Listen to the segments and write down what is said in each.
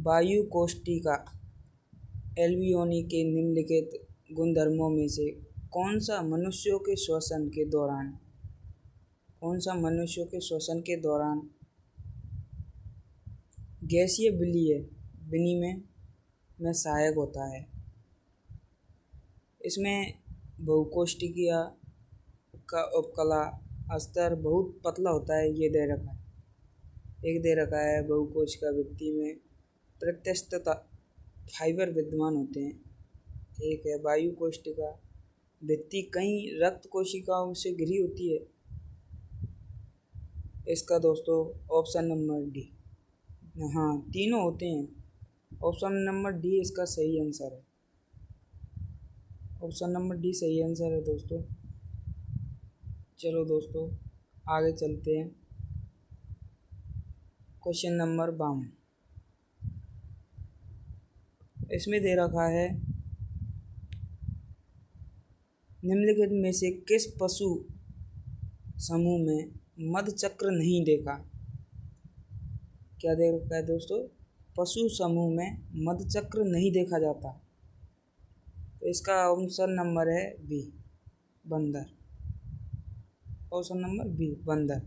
वायु कोष्ठिका एल्वियोनी के निम्नलिखित गुणधर्मों में से कौन सा मनुष्यों के श्वसन के दौरान गैसीय विलीय विनिमय में सहायक होता है? इसमें बहुकोष्ठिकीय का उपकला स्तर बहुत पतला होता है, ये दे रखा है। एक दे रखा है बहुकोशिका भित्ति में प्रत्यस्तता फाइबर विद्यमान होते हैं। एक है वायु कोशिका भित्ति कई रक्त कोशिकाओं से घिरी होती है। इसका दोस्तों ऑप्शन नंबर डी, हाँ तीनों होते हैं। ऑप्शन नंबर डी इसका सही आंसर है। ऑप्शन नंबर डी सही आंसर है दोस्तों। चलो दोस्तों आगे चलते हैं। क्वेश्चन नंबर 52 इसमें दे रखा है निम्नलिखित में से किस पशु समूह में मध चक्र नहीं देखा? क्या दे रखा है दोस्तों? पशु समूह में मध चक्र नहीं देखा जाता। तो इसका ऑप्शन नंबर है बी, बंदर। ऑप्शन नंबर बी, बंदर।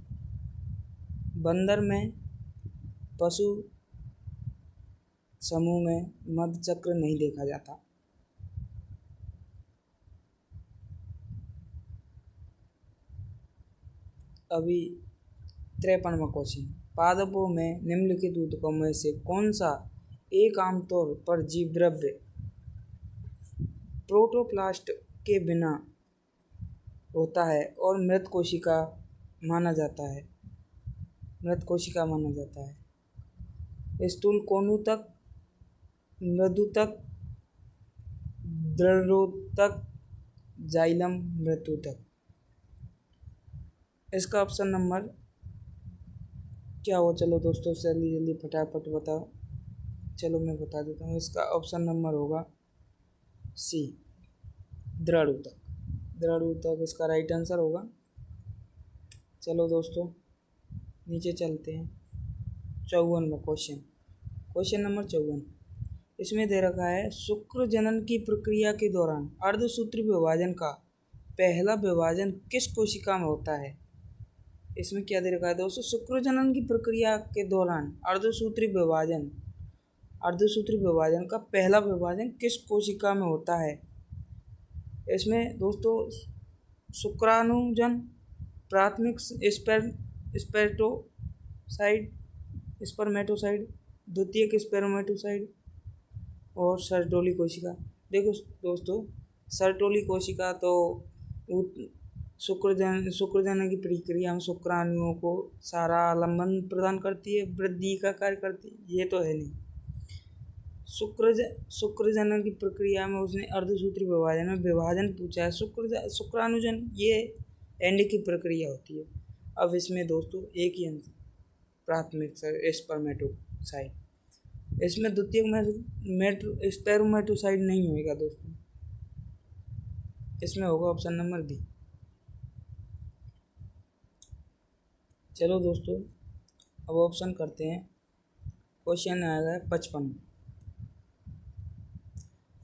बंदर में पशु समूह में मध चक्र नहीं देखा जाता। अभी 53वां क्वेश्चन, पादपों में निम्नलिखित ऊतकों में से कौन सा एक आमतौर पर जीवद्रव्य प्रोटोप्लास्ट के बिना होता है और मृत कोशिका माना जाता है? स्थूल कोणूतक, मृदूतक, दृढ़ोतक, जाइलम मृतूतक। इसका ऑप्शन नंबर क्या हो? चलो दोस्तों जल्दी जल्दी फटाफट बताओ। चलो मैं बता देता हूँ। इसका ऑप्शन नंबर होगा सी, दृढ़ोतक। दृढ़ोतक इसका राइट आंसर होगा। चलो दोस्तों नीचे चलते हैं। 54वां क्वेश्चन, क्वेश्चन नंबर 54 इसमें दे रखा है शुक्र जनन की प्रक्रिया के दौरान अर्धसूत्री विभाजन का पहला विभाजन किस कोशिका में होता है? इसमें क्या दे रखा है दोस्तों? शुक्र जनन की प्रक्रिया के दौरान अर्धसूत्री विभाजन का पहला विभाजन किस कोशिका में होता है? इसमें दोस्तों शुक्राणुजन, प्राथमिक स्पर्मेटोसाइड, द्वितीयक स्पर्मेटोसाइड और सर्टोली कोशिका। देखो दोस्तों सर्टोली कोशिका तो शुक्रजनन की प्रक्रिया में शुक्राणुओं को सारा आलम्बन प्रदान करती है, वृद्धि का कार्य करती है, ये तो है नहीं। शुक्रजनन की प्रक्रिया में उसने अर्धसूत्री विभाजन में विभाजन पूछा है। शुक्राणुजन ये एंड की प्रक्रिया होती है। अब इसमें दोस्तों एक ही आंसर, प्राथमिक स्पर्मेटोसाइड। इसमें द्वितीयक स्पर्मेटोसाइड नहीं होगा दोस्तों, इसमें होगा ऑप्शन नंबर बी। चलो दोस्तों अब ऑप्शन करते हैं। क्वेश्चन आएगा 55,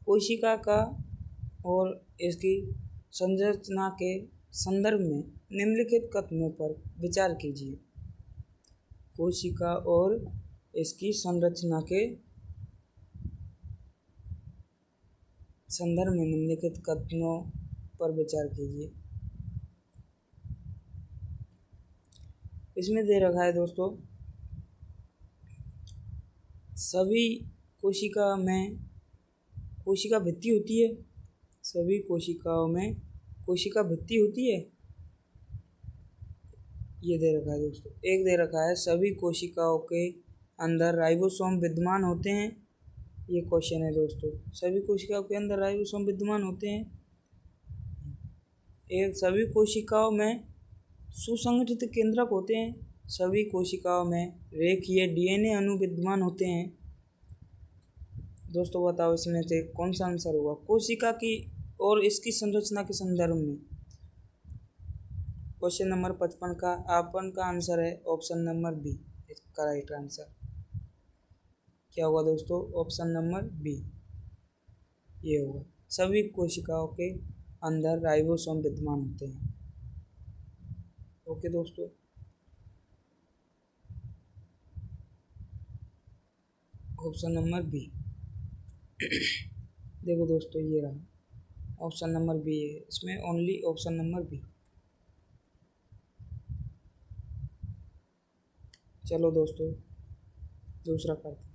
कोशिका का और इसकी संरचना के संदर्भ में निम्नलिखित कथनों पर विचार कीजिए। कोशिका और इसकी संरचना के संदर्भ में निम्नलिखित कथनों पर विचार कीजिए। इसमें दे रखा है दोस्तों सभी कोशिका में कोशिका भित्ति होती है। सभी कोशिकाओं में कोशिका भित्ति होती है, ये दे रखा है दोस्तों। एक दे रखा है सभी कोशिकाओं के अंदर राइबोसोम विद्यमान होते हैं, ये क्वेश्चन है दोस्तों। सभी कोशिकाओं के अंदर राइबोसोम विद्यमान होते हैं। एक सभी कोशिकाओं में सुसंगठित केंद्रक होते हैं। सभी कोशिकाओं में रेखीय डीएनए अणु विद्यमान होते हैं। दोस्तों बताओ इसमें से कौन सा आंसर होगा? कोशिका की और इसकी संरचना के संदर्भ में क्वेश्चन नंबर 55 का आपन का आंसर है ऑप्शन नंबर बी, इसका राइट आंसर। क्या होगा दोस्तों? ऑप्शन नंबर बी ये होगा। सभी कोशिकाओं के अंदर राइबोसोम विद्यमान होते हैं। ओके दोस्तों, ऑप्शन नंबर बी। देखो दोस्तों, ये रहा ऑप्शन नंबर बी है, इसमें ओनली ऑप्शन नंबर बी। चलो दोस्तों, दूसरा करते हैं।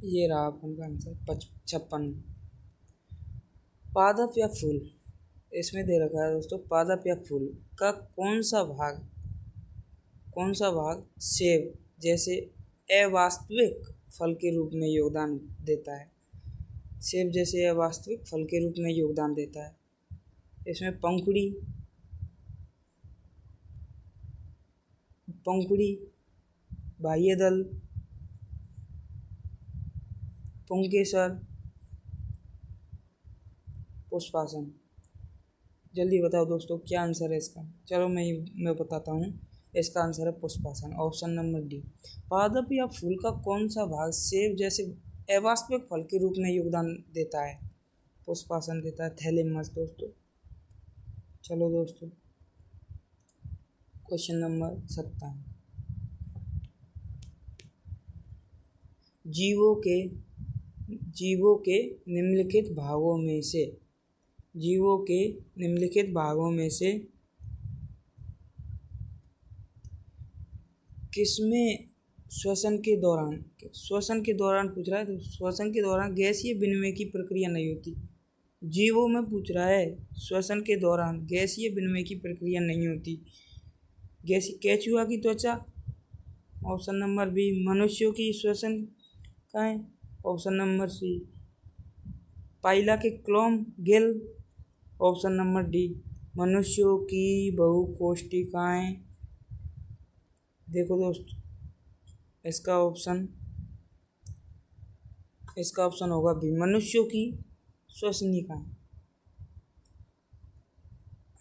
ये रहा अपन का आंसर 56। पादप या फूल, इसमें दे रखा है दोस्तों, पादप या फूल का कौन सा भाग सेब जैसे अवास्तविक फल के रूप में योगदान देता है? सेब जैसे अवास्तविक फल के रूप में योगदान देता है। इसमें पंखुड़ी, बाह्यदल, पुंकेसर, पुष्पासन। जल्दी बताओ दोस्तों, क्या आंसर है इसका? चलो मैं बताता हूँ। इसका आंसर है पुष्पासन, ऑप्शन नंबर डी। पादप या फूल का कौन सा भाग सेब जैसे अवास्तविक फल के रूप में योगदान देता है? पुष्पासन देता है, थैलेमस दोस्तों। चलो दोस्तों, क्वेश्चन नंबर 57। जीवों के निम्नलिखित भागों में से किसमें श्वसन के दौरान पूछ रहा है, तो श्वसन के दौरान गैसीय विनिमय की प्रक्रिया नहीं होती। जीवों में पूछ रहा है, श्वसन के दौरान गैसीय विनिमय की प्रक्रिया नहीं होती। केचुआ की त्वचा, ऑप्शन नंबर बी। मनुष्यों की श्वसन का है, ऑप्शन नंबर सी। पाइला के क्लोम गिल, ऑप्शन नंबर डी। मनुष्यों की बहुकोशिकाएं। देखो दोस्त, इसका ऑप्शन होगा बी, मनुष्यों की श्वसनिकाएं।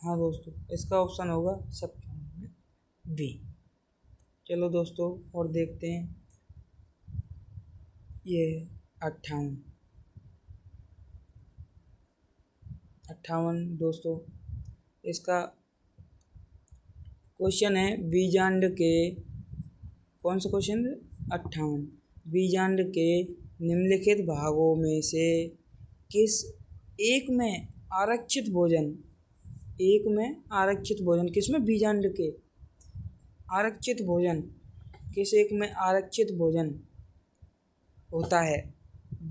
हाँ दोस्तों, इसका ऑप्शन होगा 57 बी। चलो दोस्तों, और देखते हैं। ये 58 दोस्तों, इसका क्वेश्चन है बीजांड के, कौन सा क्वेश्चन है? 58। बीजांड के निम्नलिखित भागों में से किस एक में आरक्षित भोजन किसमें बीजांड के आरक्षित भोजन किस एक में आरक्षित भोजन होता है?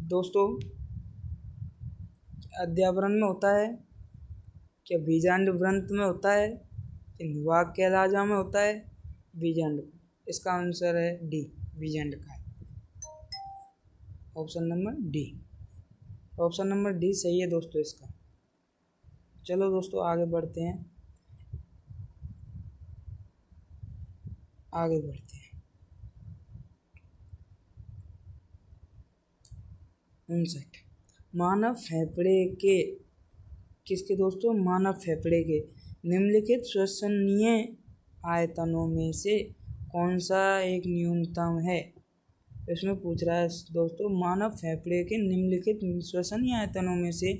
दोस्तों, अध्यावरण में होता है, क्या बीजांड व्रंत में होता है, कि निवाहक के राजा में होता है? बीजांड। इसका आंसर है डी, बीजांड का है, option number D. Option number D सही है दोस्तों इसका। चलो दोस्तों, आगे बढ़ते हैं। 59। मानव फेफड़े के निम्नलिखित श्वसनीय आयतनों में से कौन सा एक न्यूनतम है? इसमें पूछ रहा है दोस्तों, मानव फेफड़े के निम्नलिखित श्वसनीय आयतनों में से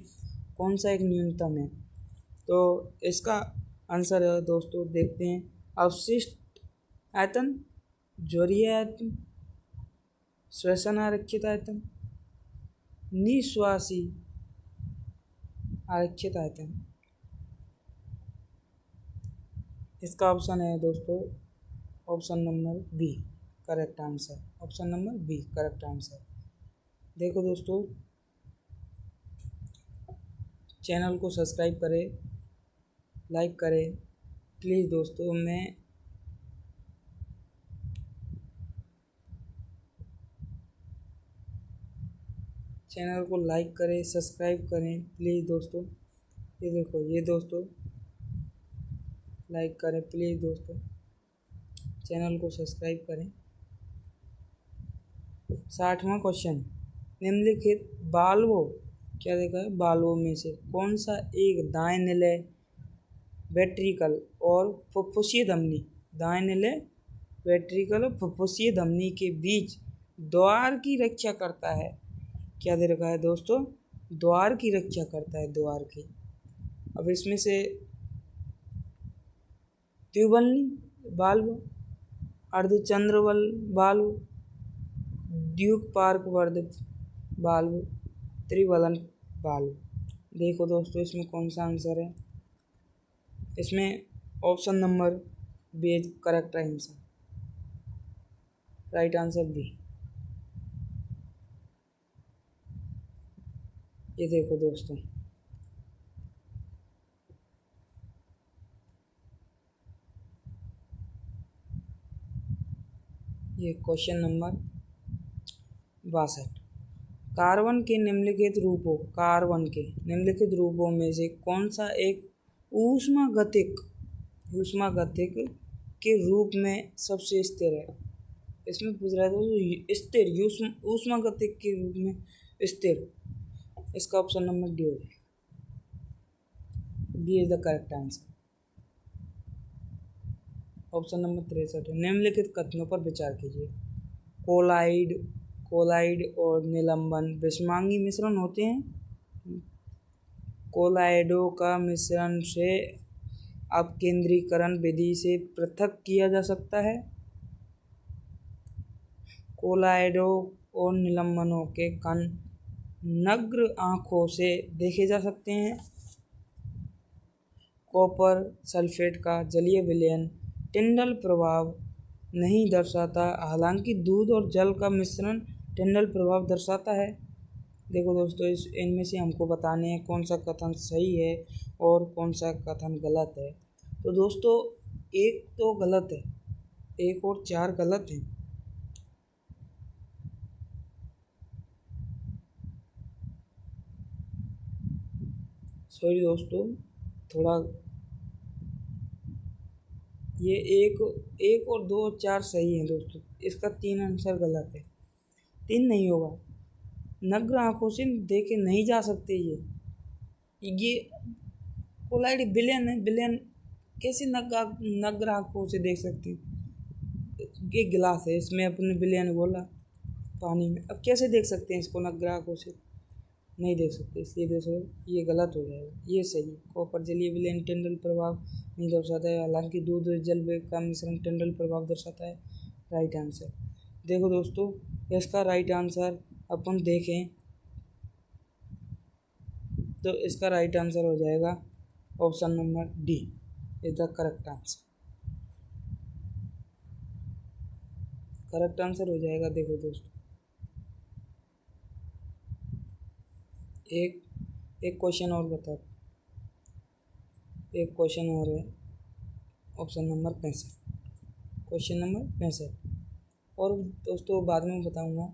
कौन सा एक न्यूनतम है? तो इसका आंसर है दोस्तों, देखते हैं। अवशिष्ट आयतन, ज्वरीय आयतन, श्वसन आरक्षित आयतन, निश्वासी आरक्षित आयतन। इसका ऑप्शन है दोस्तों, option number B correct answer, option number B correct answer. देखो दोस्तों, चैनल को सब्सक्राइब करें, लाइक करें प्लीज़ दोस्तों। चैनल को लाइक करें, सब्सक्राइब करें प्लीज़ दोस्तों। ये देखो, ये दोस्तों लाइक करें प्लीज़ दोस्तों, चैनल को सब्सक्राइब करें। 60वां क्वेश्चन, निम्नलिखित बाल्वों, क्या देखा है? बाल्वों में से कौन सा एक दाएं निलय वेंट्रिकल और फुफ्फुसीय धमनी, दाएं निलय वेंट्रिकल और फुफ्फुसीय धमनी के बीच द्वार की रक्षा करता है। क्या दे रखा है दोस्तों? द्वार की रक्षा करता है, द्वार की। अब इसमें से द्विबल्नी बाल्ब, अर्धचंद्रवल बाल्ब, द्युपार्क वर्धित बाल्ब, त्रिवलन बाल्ब। देखो दोस्तों इसमें कौन सा आंसर है? इसमें option number B is correct answer, right answer B. ये देखो दोस्तों, ये क्वेश्चन नंबर 62। कार्बन के निम्नलिखित रूपों में से कौन सा एक ऊष्मागतिक के रूप में सबसे स्थिर है? इसमें पूछ रहा है तो स्थिर ऊष्मागतिक के रूप में स्थिर, इसका ऑप्शन नंबर डी हो जाएगा। D is the correct answer. Option number 63 है। निम्नलिखित कथनों पर विचार कीजिए। कोलाइड और निलंबन विषमांगी मिश्रण होते हैं। कोलाइडों का मिश्रण से अपकेंद्रीकरण विधि से पृथक किया जा सकता है। कोलाइडों और निलंबनों के कण नग्न आँखों से देखे जा सकते हैं। कॉपर सल्फेट का जलीय विलयन टिंडल प्रभाव नहीं दर्शाता, हालांकि दूध और जल का मिश्रण टिंडल प्रभाव दर्शाता है। देखो दोस्तों, इनमें से हमको बताने हैं कौन सा कथन सही है और कौन सा कथन गलत है। तो दोस्तों एक तो गलत है, एक और 4 गलत हैं। सॉरी दोस्तों, थोड़ा ये एक और 2 और 4 सही हैं दोस्तों। इसका 3 आंसर गलत है। 3 नहीं होगा, नग्न आँखों से देखे नहीं जा सकते। ये कोलाइड विलयन है, विलयन कैसे नग्न आँखों से देख सकते हैं? ये गिलास है, इसमें अपने विलयन बोला पानी में, अब कैसे देख सकते हैं इसको नग्न आँखों से? नहीं देख सकते, इसलिए दोस्तों ये गलत हो जाएगा। ये सही, कॉपर जलीय विलयन टिंडल प्रभाव नहीं दर्शाता है, हालांकि दूध और जल का मिश्रण टिंडल प्रभाव दर्शाता है, राइट आंसर। देखो दोस्तों, इसका राइट आंसर अपन देखें तो इसका राइट आंसर हो जाएगा option number D is the correct answer. Correct answer हो जाएगा। देखो दोस्तों, एक क्वेश्चन और बता, एक क्वेश्चन और है, ऑप्शन नंबर 65, क्वेश्चन नंबर 65, और दोस्तों बाद में बताऊंगा।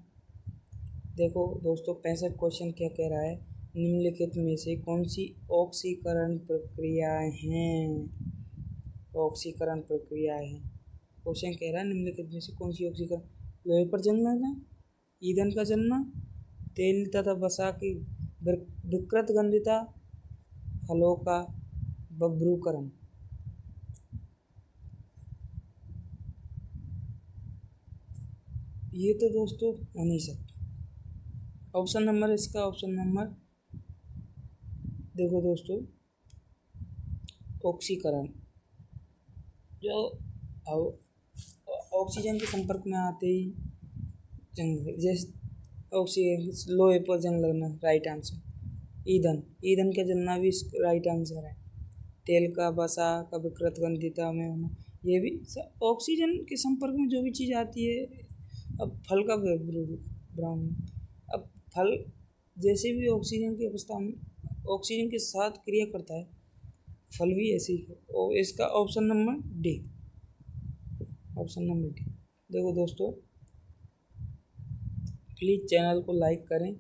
देखो दोस्तों, 65 क्वेश्चन क्या कह रहा है? निम्नलिखित में से कौन सी ऑक्सीकरण प्रक्रियाएं हैं? ऑक्सीकरण प्रक्रियाएं हैं, क्वेश्चन कह रहा है निम्नलिखित में से कौन सी ऑक्सीकरण? लोहे पर जंग लगना, ईंधन का जलना, तेल तथा वसा की विकृत गंधिता, फलों का बभ्रूकरण। ये तो दोस्तों हो नहीं सकता। ऑप्शन नंबर इसका ऑप्शन नंबर देखो दोस्तों, ऑक्सीकरण जो ऑक्सीजन के संपर्क में आते ही जंग, जैसे ऑक्सीजन, लोहे पर जंग लगना, राइट आंसर। ईंधन का जलना भी राइट आंसर है। तेल का वसा का विकृत गंधिता में होना, ये भी ऑक्सीजन के संपर्क में जो भी चीज़ आती है। अब फल का ब्राउन, अब फल जैसे भी ऑक्सीजन की अवस्था में ऑक्सीजन के साथ क्रिया करता है, फल भी ऐसे ही है। और इसका option number D, option number D. देखो दोस्तों, प्लीज़ चैनल को लाइक करें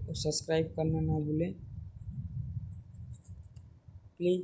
और सब्सक्राइब करना ना भूलें। प्लीज़